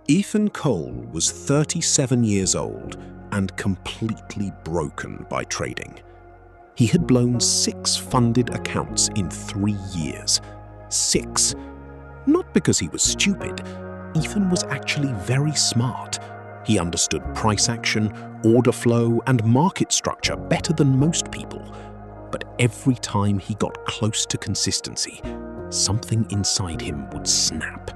Ethan Cole was 37 years old and completely broken by trading. He had blown 6 funded accounts in 3 years. 6. Not because he was stupid. Ethan was actually very smart. He understood price action, order flow, and market structure better than most people. But every time he got close to consistency, something inside him would snap.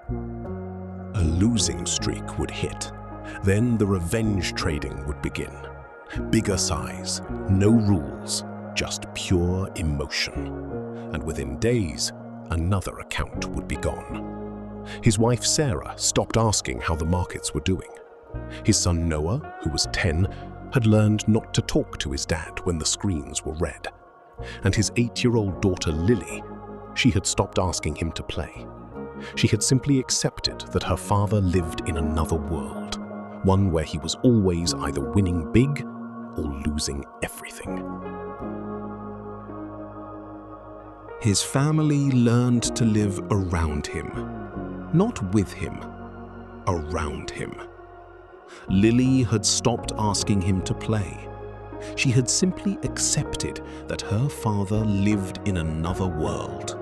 A losing streak would hit. Then the revenge trading would begin. Bigger size, no rules, just pure emotion. And within days, another account would be gone. His wife Sarah stopped asking how the markets were doing. His son Noah, who was 10, had learned not to talk to his dad when the screens were red. And his 8-year-old daughter Lily, she had stopped asking him to play. She had simply accepted that her father lived in another world, one where he was always either winning big or losing everything. His family learned to live around him, not with him, around him. Lily had stopped asking him to play. She had simply accepted that her father lived in another world.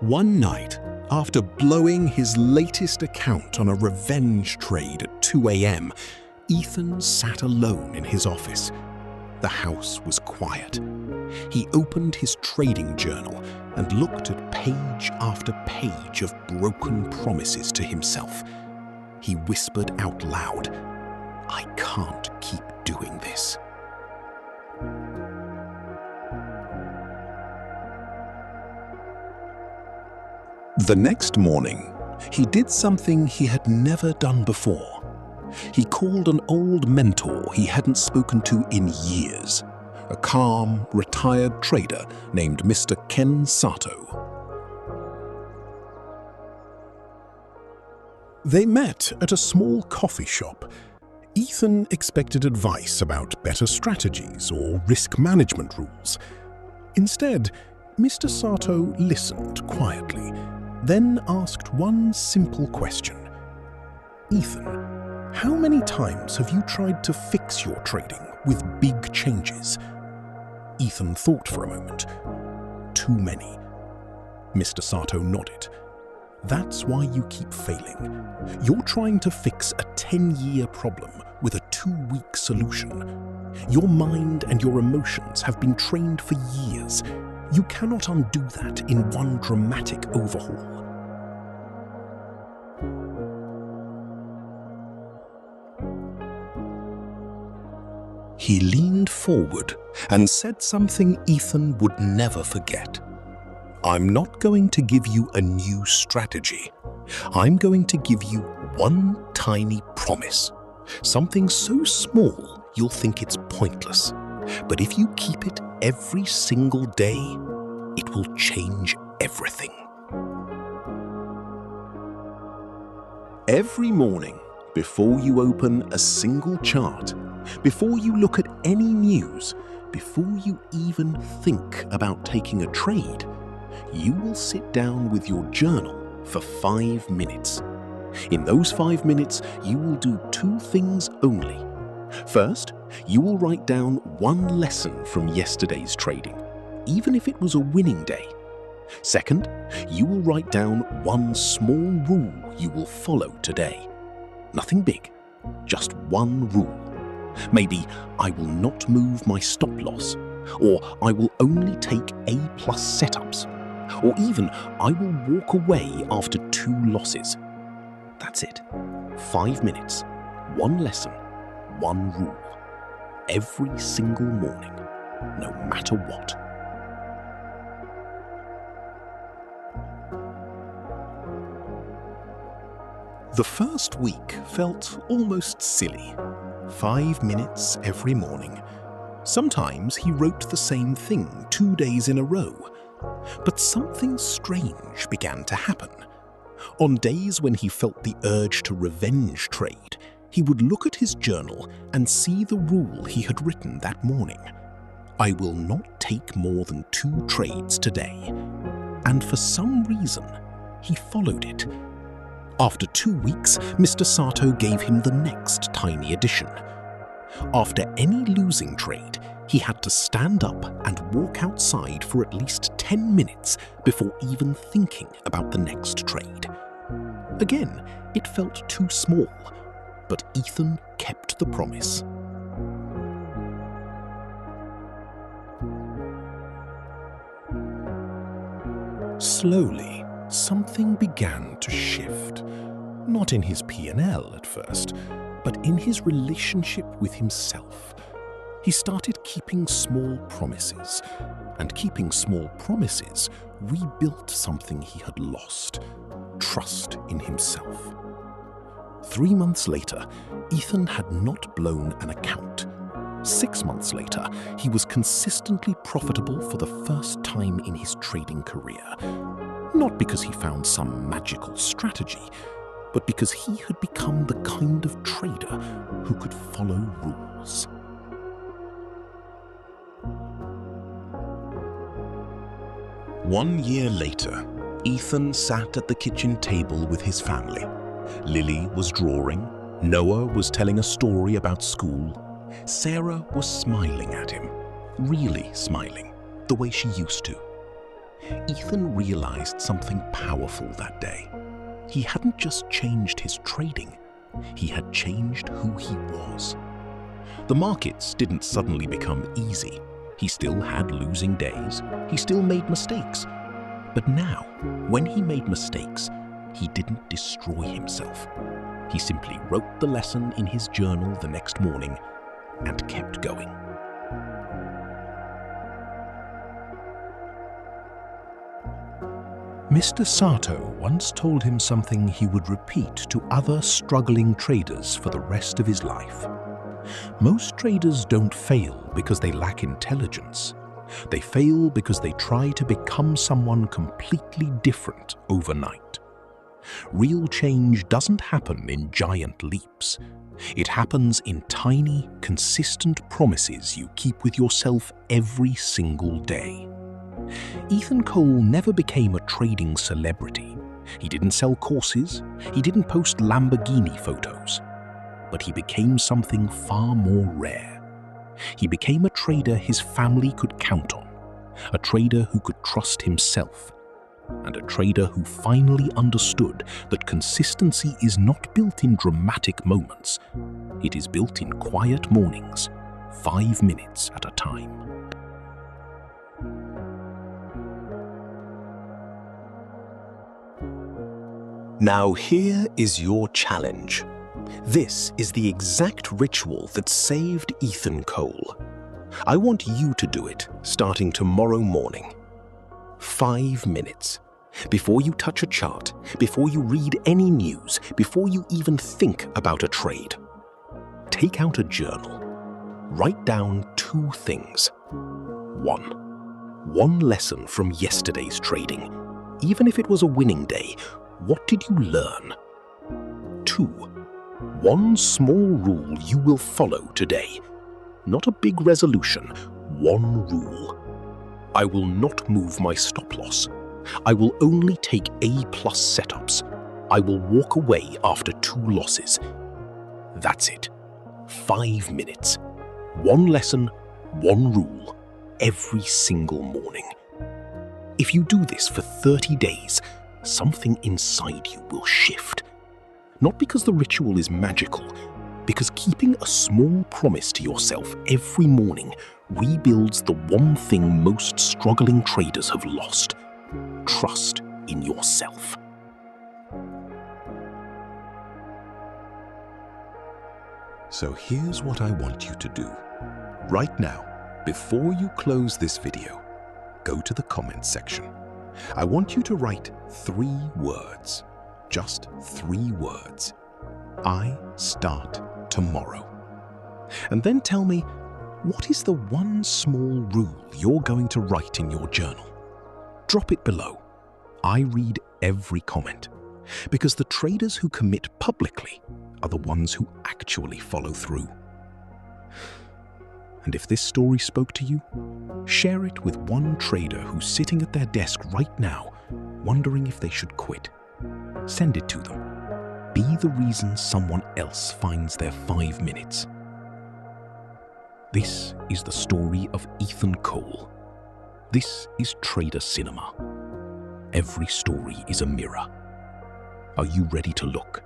One night, after blowing his latest account on a revenge trade at 2 a.m., Ethan sat alone in his office. The house was quiet. He opened his trading journal and looked at page after page of broken promises to himself. He whispered out loud, "I can't keep doing this." The next morning, he did something he had never done before. He called an old mentor he hadn't spoken to in years, a calm, retired trader named Mr. Ken Sato. They met at a small coffee shop. Ethan expected advice about better strategies or risk management rules. Instead, Mr. Sato listened quietly, then asked one simple question. "Ethan, how many times have you tried to fix your trading with big changes?" Ethan thought for a moment. "Too many." Mr. Sato nodded. "That's why you keep failing. You're trying to fix a 10-year problem with a 2-week solution. Your mind and your emotions have been trained for years. You cannot undo that in one dramatic overhaul." He leaned forward and said something Ethan would never forget. "I'm not going to give you a new strategy. I'm going to give you one tiny promise. Something so small you'll think it's pointless. But if you keep it every single day, it will change everything." Every morning, before you open a single chart, before you look at any news, before you even think about taking a trade, you will sit down with your journal for 5 minutes. In those 5 minutes, you will do 2 things only. First, you will write down one lesson from yesterday's trading, even if it was a winning day. Second, you will write down one small rule you will follow today. Nothing big, just one rule. Maybe, "I will not move my stop loss," or "I will only take A+ setups," or even "I will walk away after 2 losses." That's it. 5 minutes, one lesson, one rule. Every single morning, no matter what. The first week felt almost silly. 5 minutes every morning. Sometimes he wrote the same thing 2 days in a row. But something strange began to happen. On days when he felt the urge to revenge trade, he would look at his journal and see the rule he had written that morning. I will not take more than 2 trades today. And for some reason, he followed it. After 2 weeks, Mr. Sato gave him the next tiny addition. After any losing trade, he had to stand up and walk outside for at least 10 minutes before even thinking about the next trade. Again, it felt too small, but Ethan kept the promise. Slowly, something began to shift. Not in his P&L at first, but in his relationship with himself. He started keeping small promises, and keeping small promises rebuilt something he had lost: trust in himself. 3 months later, Ethan had not blown an account. 6 months later, he was consistently profitable for the first time in his trading career. Not because he found some magical strategy, but because he had become the kind of trader who could follow rules. One year later, Ethan sat at the kitchen table with his family. Lily was drawing, Noah was telling a story about school, Sarah was smiling at him, really smiling, the way she used to. Ethan realized something powerful that day. He hadn't just changed his trading, he had changed who he was. The markets didn't suddenly become easy. He still had losing days, he still made mistakes. But now, when he made mistakes, he didn't destroy himself. He simply wrote the lesson in his journal the next morning and kept going. Mr. Sato once told him something he would repeat to other struggling traders for the rest of his life. Most traders don't fail because they lack intelligence. They fail because they try to become someone completely different overnight. Real change doesn't happen in giant leaps. It happens in tiny, consistent promises you keep with yourself every single day. Ethan Cole never became a trading celebrity. He didn't sell courses, he didn't post Lamborghini photos. But he became something far more rare. He became a trader his family could count on, a trader who could trust himself, and a trader who finally understood that consistency is not built in dramatic moments. It is built in quiet mornings, 5 minutes at a time. Now here is your challenge. This is the exact ritual that saved Ethan Cole. I want you to do it starting tomorrow morning. 5 minutes. Before you touch a chart, before you read any news, before you even think about a trade. Take out a journal. Write down 2 things. 1 lesson from yesterday's trading. Even if it was a winning day, what did you learn? 2, 1 small rule you will follow today. Not a big resolution, 1 rule. I will not move my stop loss. I will only take A+ setups. I will walk away after 2 losses. That's it. 5 minutes. 1 lesson, 1 rule, every single morning. If you do this for 30 days, something inside you will shift. Not because the ritual is magical, because keeping a small promise to yourself every morning rebuilds the one thing most struggling traders have lost: trust in yourself. So here's what I want you to do. Right now, before you close this video, go to the comments section. I want you to write 3 words. Just 3 words. I start tomorrow. And then tell me, what is the one small rule you're going to write in your journal? Drop it below. I read every comment. Because the traders who commit publicly are the ones who actually follow through. And if this story spoke to you, share it with one trader who's sitting at their desk right now, wondering if they should quit. Send it to them. Be the reason someone else finds their 5 minutes. This is the story of Ethan Cole. This is TraderCinema. Every story is a mirror. Are you ready to look?